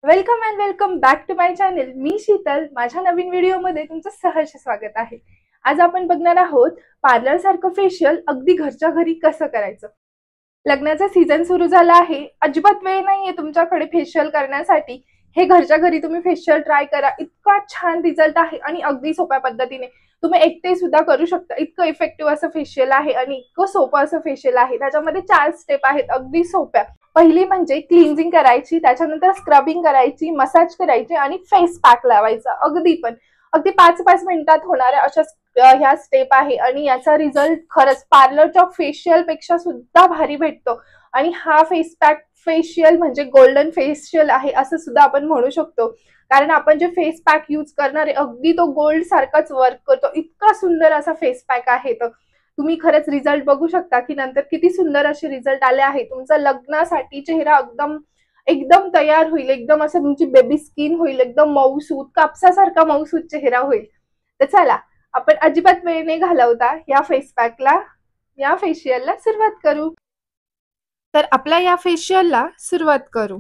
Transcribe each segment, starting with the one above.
Welcome and welcome back to my channel. मी शीतल. माझ्या नवीन व्हिडिओमध्ये तुमचं सहर्ष स्वागत आहे. आज आपण बघणार आहोत पार्लर सारखं फेशियल अगदी घरच्या घरी कसं करायचं. लग्नाचा सीझन सुरू झाला आहे. अजिबात वेळ नाहीये तुमच्याकडे फेशियल करण्यासाठी. हे घरच्या घरी तुम्ही फेशियल ट्राय करा. इतका छान रिझल्ट आहे आणि अगदी सोप्या पद्धतीने तुम्ही एकटे सुद्धा करू शकता. इतकं इफेक्टिव्ह असं फेशियल आहे आणि इतकं सोपं असं फेशियल आहे. त्याच्यामध्ये 4 स्टेप आहेत अगदी सोप्या. पहिली म्हणजे क्लिन्झिंग करायची, त्याच्यानंतर स्क्रबिंग करायची, मसाज करायची आणि फेस पॅक लावायचा. अगदी 5-5 मिनिटात होणाऱ्या अशा ह्या स्टेप आहे आणि याचा रिझल्ट खरंच पार्लरच्या फेशियल पेक्षा सुद्धा भारी भेटतो. आणि हा फेस पॅक फेशियल म्हणजे गोल्डन फेशियल आहे असं सुद्धा आपण म्हणू शकतो. कारण आपण जे फेस पॅक यूज करणार आहे अगदी तो गोल्ड सारखाच वर्क करतो. इतका सुंदर असा फेस पॅक आहे तो. तुम्ही खरंच रिझल्ट बघू शकता की नंतर किती सुंदर असे रिझल्ट आले आहे. तुमचा लग्नासाठी चेहरा एकदम एकदम तयार होईल. एकदम असं तुमची बेबी स्किन होईल. एकदम मऊसूत, कापसासारखा मऊसूत चेहरा होईल. तर चला आपण अजिबात वेळ न घालवता या फेस पॅकला, या फेशियलला सुरुवात करू. तर आपल्या या फेशियलला सुरुवात करू.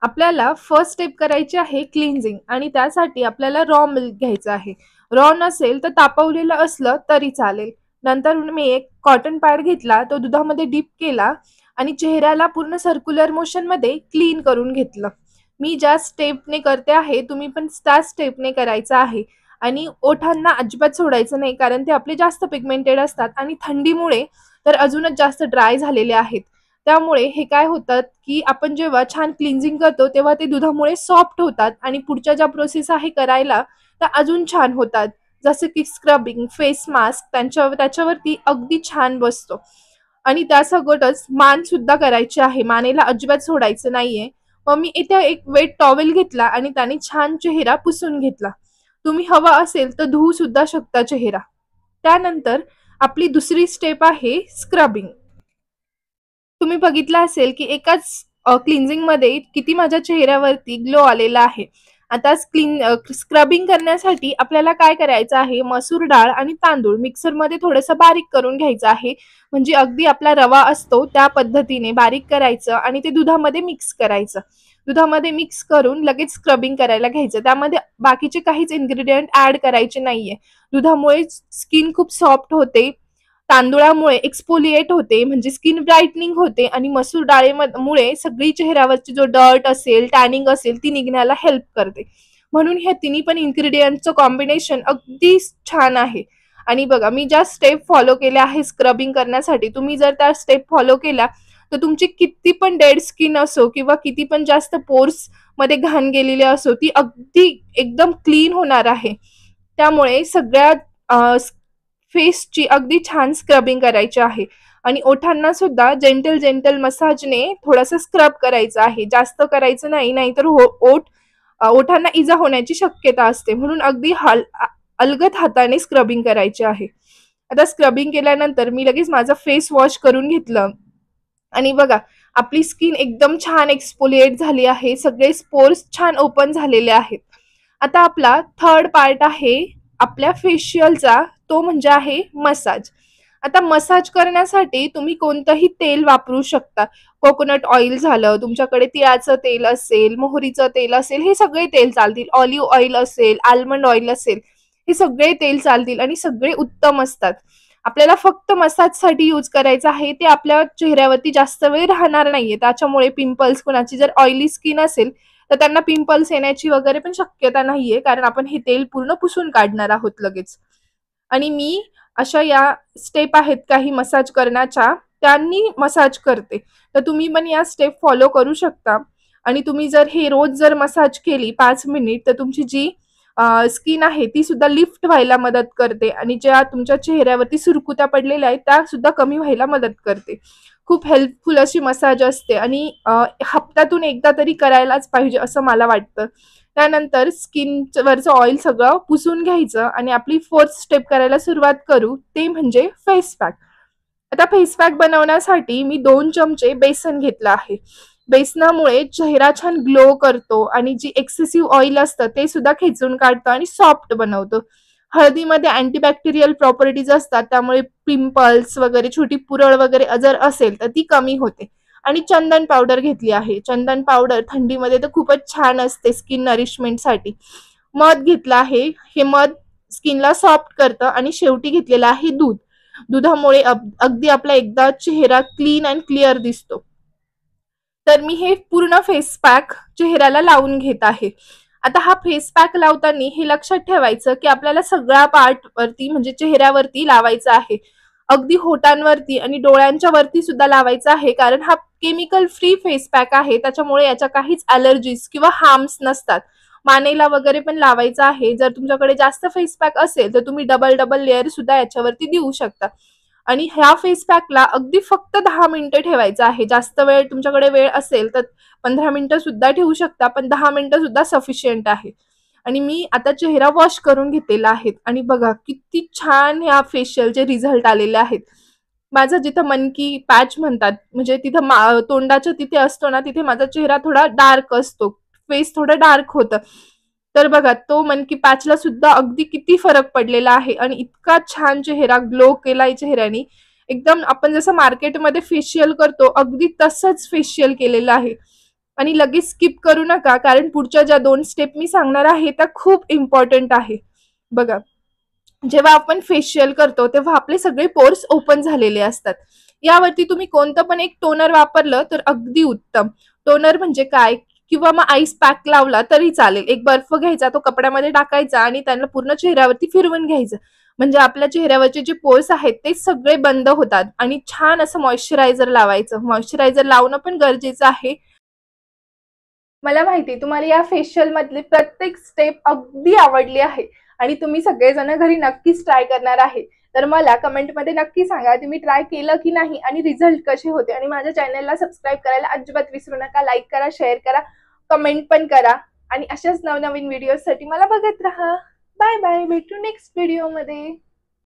आपल्याला फर्स्ट स्टेप करायची आहे क्लिन्झिंग आणि त्यासाठी आपल्याला रॉ मिल्क घ्यायचं आहे. रॉ नसेल तर तापवलेलं असलं तरी चालेल. नंतर मी एक कॉटन पॅड घेतला, तो दुधामध्ये डीप केला आणि चेहऱ्याला पूर्ण सर्क्युलर मोशन मध्ये क्लीन करून घेतलं. मी ज्या स्टेपने करते आहे तुम्ही पण त्याच स्टेपने करायचं आहे. आणि ओठांना अजिबात सोडायचं नाही, कारण ते आपले जास्त पिगमेंटेड असतात आणि थंडीमुळे तर अजूनच जास्त ड्राय झालेले आहेत. त्यामुळे हे काय होतात की आपण जेव्हा छान क्लिन्झिंग करतो तेव्हा ते दुधामुळे सॉफ्ट होतात आणि पुढच्या ज्या प्रोसेस आहे करायला त्या अजून छान होतात. जसं की स्क्रबिंग, फेस मास्क त्याच्यावरती अगदी छान बसतो. आणि त्यासोबतच मान सुद्धा करायची आहे. मानेला अजिबात सोडायचं नाहीये. मग मी इथे एक वेट टॉवेल घेतला आणि त्याने छान चेहरा पुसून घेतला. तुम्ही हवा असेल तर धुवू सुद्धा शकता चेहरा. त्यानंतर आपली दुसरी स्टेप आहे स्क्रबिंग. तुम्ही बघितलं असेल की एकाच क्लिन्झिंग मध्ये किती माझ्या चेहऱ्यावरती ग्लो आलेला आहे. आता स्क्रबिंग करण्यासाठी आपल्याला काय करायचं आहे, मसूर डाळ आणि तांदूळ मिक्सरमध्ये थोडंसं बारीक करून घ्यायचं आहे. म्हणजे अगदी आपला रवा असतो त्या पद्धतीने बारीक करायचं आणि ते दुधामध्ये मिक्स करायचं. दुधामध्ये मिक्स करून लगेच स्क्रबिंग करायला घ्यायचं. त्यामध्ये बाकीचे काहीच इन्ग्रेडियंट ऍड करायचे नाहीये. दुधामुळे स्किन खूप सॉफ्ट होते, तांदुळामुळे एक्सफोलिएट होते म्हणजे स्किन ब्राईटनिंग होते आणि मसूर डाळीमुळे सगळी चेहऱ्यावरची जो डर्ट असेल, टॅनिंग असेल ती निघण्याला हेल्प करते. म्हणून हे तिन्ही पण इन्ग्रेडियंटचं कॉम्बिनेशन अगदी छान आहे. आणि बघा मी ज्या स्टेप फॉलो केल्या आहे स्क्रबिंग करण्यासाठी, तुम्ही जर त्या स्टेप फॉलो केल्या तर तुमची किती पण डेड स्किन असो किंवा किती पण जास्त पोर्स मध्ये घाण गेलेली असो ती अगदी एकदम क्लीन होणार आहे. त्यामुळे सगळ्या फेसची अगदी छान स्क्रबिंग करायची आहे. आणि ओठांना सुद्धा जेंटल जेंटल मसाजने थोडंसं स्क्रब करायचं आहे. जास्त करायचं नाही, नाहीतर ओठांना इजा होण्याची शक्यता असते. म्हणून अगदी अलगद हाताने स्क्रबिंग करायचे आहे. आता स्क्रबिंग केल्यानंतर मी लगेच माझं फेस वॉश करून घेतलं आणि बघा आपली स्किन एकदम छान एक्सफोलिएट झाली आहे. सगळे स्पोर्स छान ओपन झालेले आहेत. आता आपला थर्ड पार्ट आहे आपल्या फेशियलचा, तो म्हणजे आहे मसाज. आता मसाज करण्यासाठी तुम्ही कोणतंही तेल वापरू शकता. कोकोनट ऑइल झालं, तुमच्याकडे तिळाचं तेल असेल, मोहरीचं तेल असेल, हे सगळे तेल चालतील. ऑलिव्ह ऑइल असेल, आल्मंड ऑइल असेल, हे सगळे तेल चालतील आणि सगळे उत्तम असतात. आपल्याला फक्त मसाजसाठी यूज करायचं आहे. ते आपल्या चेहऱ्यावरती जास्त वेळ राहणार नाहीये. त्याच्यामुळे पिंपल्स, कुणाची जर ऑइली स्किन असेल तर त्यांना पिंपल्स येण्याची वगैरे पण शक्यता नाहीये, कारण आपण हे तेल पूर्ण पुसून काढणार आहोत लगेच. आणि मी अशा या स्टेप आहेत काही मसाज करण्याच्या, त्यांनी मसाज करते. तर तुम्ही पण या स्टेप फॉलो करू शकता. आणि तुम्ही जर हे रोज जर मसाज केली 5 मिनिट तर तुमची जी स्किन आहे ती सुद्धा लिफ्ट व्हायला मदत करते आणि ज्या तुमच्या चेहऱ्यावरती सुरकुत्या पडलेल्या आहेत त्या सुद्धा कमी व्हायला मदत करते. खूप हेल्पफुल अशी मसाज असते आणि हप्त्यातून एकदा तरी करायलाच पाहिजे असं मला वाटतं. त्यानंतर स्किनवरचं ऑइल सगळं पुसून घ्यायचं आणि आपली फोर्थ स्टेप करायला सुरुवात करू, ते म्हणजे फेस पॅक. आता फेस पॅक बनवण्यासाठी मी 2 चमचे बेसन घेतलं आहे. बेसनामुळे चेहरा छान ग्लो करतो आणि जी एक्सेसिव्ह ऑइल असतं ते सुद्धा खेचून काढतं आणि सॉफ्ट बनवतं. हळदीमध्ये अँटीबॅक्टेरियल प्रॉपर्टीज असतात, त्यामुळे पिंपल्स वगैरे, छोटी पुरळ वगैरे जर असेल तर ती कमी होते. आणि चंदन पावडर घेतली आहे। चंदन पावडर थंडीमध्ये तर खूपच छान असते स्किन नरिशमेंटसाठी। मध घेतला आहे, हे मध स्किनला सॉफ्ट करतं। आणि शेवटी घेतलेला आहे दूध। दुधामुळे अगदी आपला एकदा चेहरा क्लीन अँड क्लिअर दिसतो। तर मी हे पूर्ण फेस पॅक चेहऱ्याला लावून घेत आहे। आता हा फेस पॅक लावताना हे लक्षात ठेवायचं की आपल्याला सगळ्या पार्ट वरती म्हणजे चेहऱ्यावरती लावायचा आहे, अगदी होटांवरती आणि डोळ्यांच्या वरती सुद्धा लावायचा आहे, कारण हा केमिकल फ्री फेस पॅक आहे, त्याच्यामुळे याच्या काहीच ॲलर्जीज किंवा हार्म्स नसतात। मानेला वगैरे पण लावायचा आहे। जर तुमच्याकडे जास्त फेस पॅक असेल तर तुम्ही डबल डबल लेअर सुद्धा याच्यावरती देऊ शकता। आणि ह्या फेस पॅकला अगदी फक्त 10 मिनिटं ठेवायचं आहे। जास्त वेळ तुमच्याकडे वेळ असेल तर 15 मिनिटं सुद्धा ठेवू शकता, पण 10 मिनिटं सुद्धा सफिशियंट आहे। आणि मी आता चेहरा वॉश करून घेतलेला आहे आणि बघा किती छान ह्या फेशियलचे रिझल्ट आलेले आहेत। माझं जिथं मनकी पॅच म्हणतात म्हणजे तिथं तोंडाच्या तिथे असतो ना, तिथे माझा चेहरा थोडा डार्क असतो, फेस थोडं डार्क होतं। तर बघा तो मनकी पॅचला सुद्धा अगदी किती फरक पडलेला आहे आणि इतका छान चेहरा ग्लो केलाय चेहऱ्याने। एकदम आपण जसं मार्केटमध्ये फेशियल करतो अगदी तसंच फेशियल केलेलं आहे। आणि लगेच स्किप करू नका, कारण पुढच्या ज्या 2 स्टेप मी सांगणार आहे त्या खूप इम्पॉर्टंट आहे। बघा, जेव्हा आपण फेशियल करतो तेव्हा आपले सगळे पोर्स ओपन झालेले असतात। यावरती तुम्ही कोणतं पण एक टोनर वापरलं तर अगदी उत्तम। टोनर म्हणजे काय, किंवा मग आईस पॅक लावला तरी चालेल। एक बर्फ घ्यायचा, तो कपड्यामध्ये टाकायचा आणि त्यांना पूर्ण चेहऱ्यावरती फिरवून घ्यायचं, म्हणजे आपल्या चेहऱ्यावरचे जे पोर्स आहेत ते सगळे बंद होतात। आणि छान असं मॉइश्चरायझर लावायचं, मॉइश्चरायझर लावणं पण गरजेचं आहे। मला माहिती तुम्हाला या फेशियल मधली प्रत्येक स्टेप अगदी आवडली आहे आणि तुम्ही सगळेजण घरी नक्कीच ट्राय करणार आहे। तर मला कमेंटमध्ये नक्की सांगा तुम्ही ट्राय केलं की नाही आणि रिझल्ट कसे होते। आणि माझ्या चॅनलला सबस्क्राईब करायला अजिबात विसरू नका। लाईक करा, शेअर करा, कमेंट पण करा आणि अशाच नवनवीन व्हिडिओसाठी मला बघत राहा। बाय बाय, भेटू नेक्स्ट व्हिडिओमध्ये।